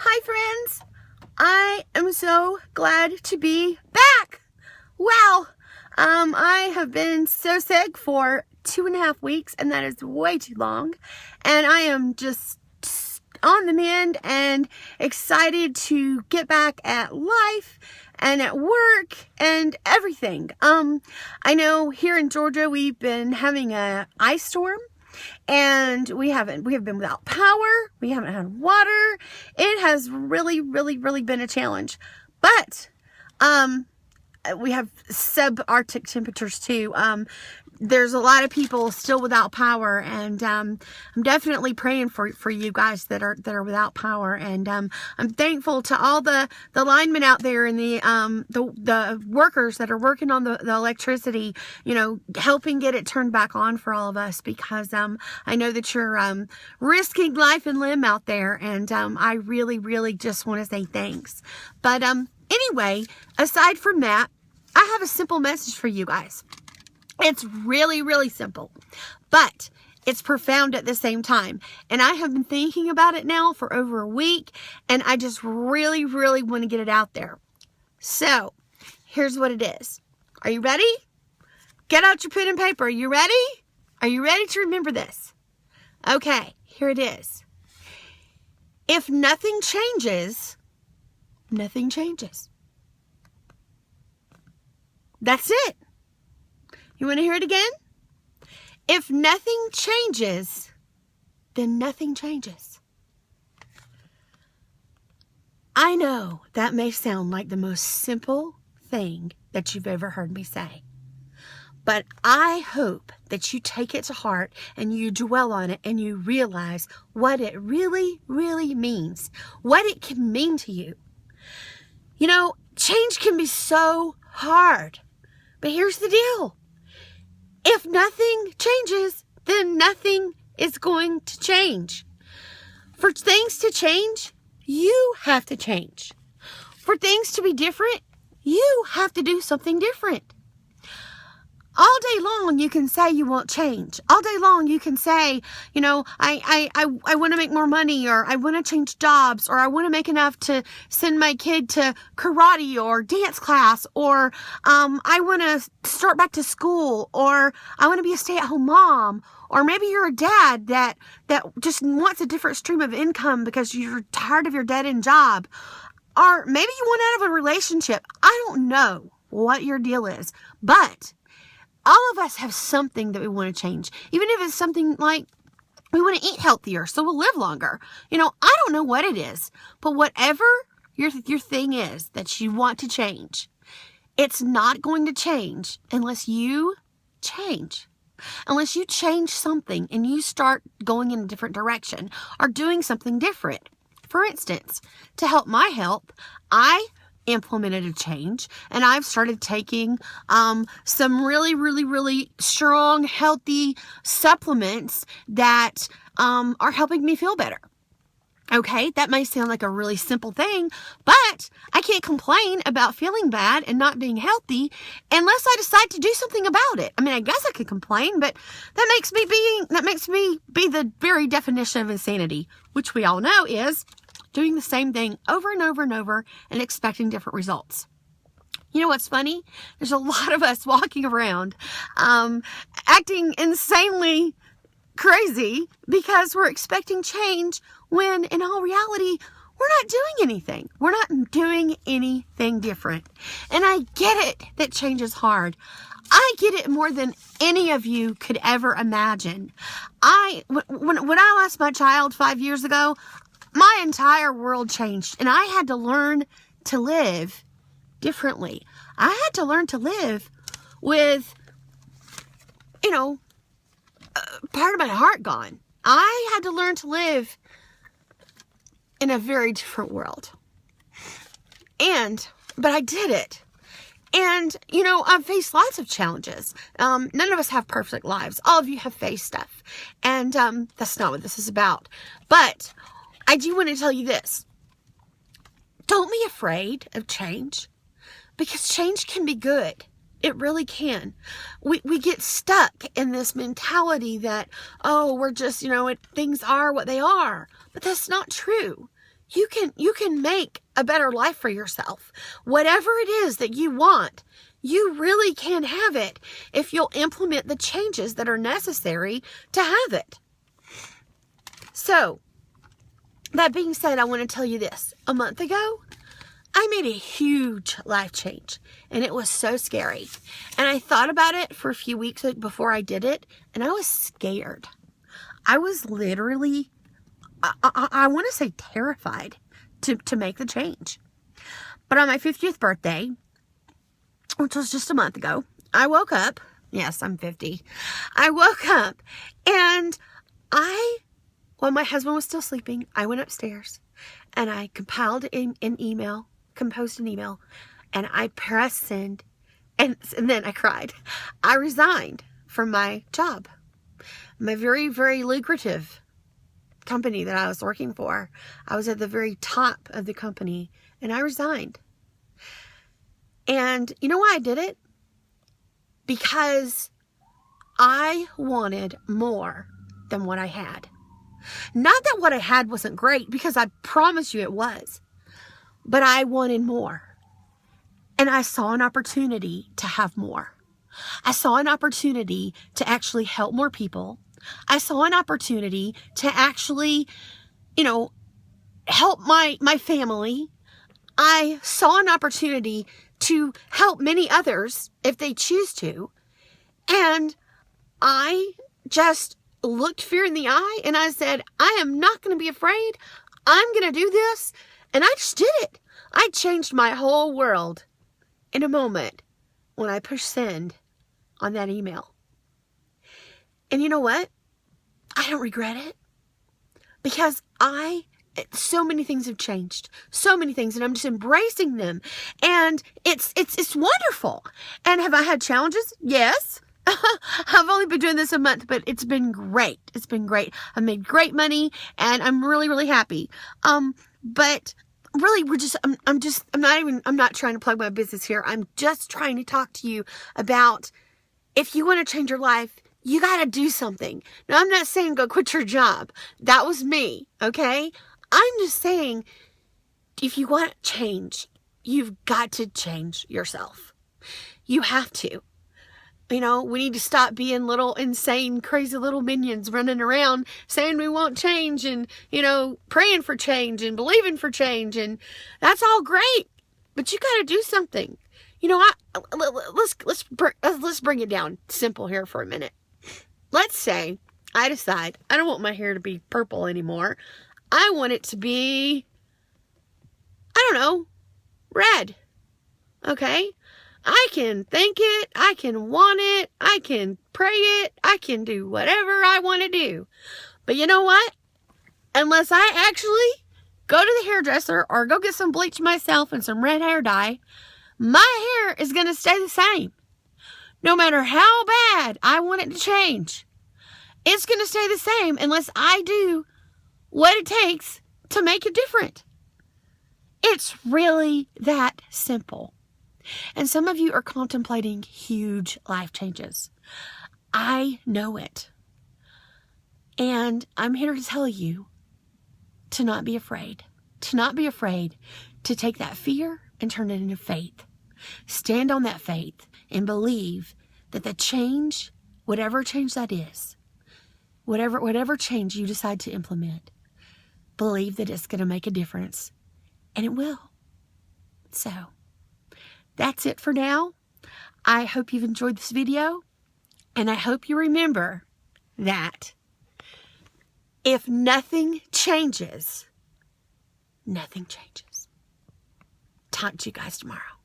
Hi friends, I am so glad to be back. Wow, I have been so sick for 2.5 weeks, and that is way too long, and I am just on the mend and excited to get back at life and at work and everything. I know here in Georgia we've been having a ice storm. And we have been without power. We haven't had water. It has really been a challenge. But we have subarctic temperatures too. There's a lot of people still without power, and I'm definitely praying for you guys that are without power. And I'm thankful to all the linemen out there and the workers that are working on the electricity, helping get it turned back on for all of us, because I know that you're risking life and limb out there, and I really just want to say thanks. But anyway, aside from that, I have a simple message for you guys. It's really simple, but it's profound at the same time. And I have been thinking about it now for over a week, and I just really want to get it out there. So here's what it is. Are you ready? Get out your pen and paper. Are you ready? Are you ready to remember this? Okay, here it is. If nothing changes, nothing changes. That's it. You want to hear it again? If nothing changes, then nothing changes. I know that may sound like the most simple thing that you've ever heard me say, but I hope that you take it to heart and you dwell on it and you realize what it really means, what it can mean to you. Change can be so hard, but here's the deal. If nothing changes, then nothing is going to change. For things to change, you have to change. For things to be different, you have to do something different. All day long, you can say you want change. All day long, you can say, I want to make more money, or I want to change jobs, or I want to make enough to send my kid to karate or dance class, or I want to start back to school, or I want to be a stay-at-home mom, or maybe you're a dad that just wants a different stream of income because you're tired of your dead-end job, or maybe you want out of a relationship. I don't know what your deal is, but all of us have something that we want to change. Even if it's something like we want to eat healthier so we'll live longer. I don't know what it is, but whatever your thing is that you want to change, it's not going to change unless you change. Unless you change something and you start going in a different direction or doing something different. For instance, to help my health, I implemented a change, and I've started taking some really strong, healthy supplements that are helping me feel better. Okay, that may sound like a really simple thing, but I can't complain about feeling bad and not being healthy unless I decide to do something about it. I mean, I guess I could complain, but that makes me be the very definition of insanity, which we all know is doing the same thing over and over and expecting different results. You know what's funny? There's a lot of us walking around acting insanely crazy because we're expecting change when in all reality, we're not doing anything. We're not doing anything different. And I get it that change is hard. I get it more than any of you could ever imagine. When I lost my child 5 years ago, my entire world changed, and I had to learn to live differently. I had to learn to live with, part of my heart gone. I had to learn to live in a very different world. But I did it. And, I've faced lots of challenges. None of us have perfect lives. All of you have faced stuff. And that's not what this is about. But I do want to tell you this. Don't be afraid of change, because change can be good. It really can. We get stuck in this mentality that, we're just, things are what they are. But that's not true. you can make a better life for yourself. Whatever it is that you want, you really can have it if you'll implement the changes that are necessary to have it. So, that being said, I want to tell you this. A month ago, I made a huge life change, and it was so scary. And I thought about it for a few weeks before I did it, and I was scared. I was literally, I want to say terrified to make the change. But on my 50th birthday, which was just a month ago, I woke up. Yes, I'm 50. I woke up, and while my husband was still sleeping, I went upstairs and I composed an email, and I pressed send, and then I cried. I resigned from my job, my very, very lucrative company that I was working for. I was at the very top of the company, and I resigned. And you know why I did it? Because I wanted more than what I had. Not that what I had wasn't great, because I promise you it was. But I wanted more. And I saw an opportunity to have more. I saw an opportunity to actually help more people. I saw an opportunity to actually, help my family. I saw an opportunity to help many others if they choose to. And I just looked fear in the eye, and I said, I am not going to be afraid. I'm going to do this. And I just did it. I changed my whole world in a moment when I pushed send on that email. And you know what? I don't regret it, because so many things have changed. So many things, and I'm just embracing them. And it's wonderful. And have I had challenges? Yes. I've only been doing this a month, but it's been great. It's been great. I've made great money, and I'm really, really happy. But really, I'm not trying to plug my business here. I'm just trying to talk to you about, if you want to change your life, you got to do something. Now, I'm not saying go quit your job. That was me. Okay. I'm just saying, if you want change, you've got to change yourself. You have to. We need to stop being little insane, crazy little minions running around saying we want change, and, praying for change and believing for change. And that's all great, but you got to do something. Let's bring it down simple here for a minute. Let's say I decide I don't want my hair to be purple anymore. I want it to be, red. Okay? I can think it, I can want it, I can pray it, I can do whatever I want to do. But you know what? Unless I actually go to the hairdresser or go get some bleach myself and some red hair dye, my hair is going to stay the same. No matter how bad I want it to change, it's going to stay the same unless I do what it takes to make it different. It's really that simple. And some of you are contemplating huge life changes. I know it. And I'm here to tell you to not be afraid. To not be afraid to take that fear and turn it into faith. Stand on that faith and believe that the change, whatever change that is, whatever change you decide to implement, believe that it's going to make a difference. And it will. So, that's it for now. I hope you've enjoyed this video, and I hope you remember that if nothing changes, nothing changes. Talk to you guys tomorrow.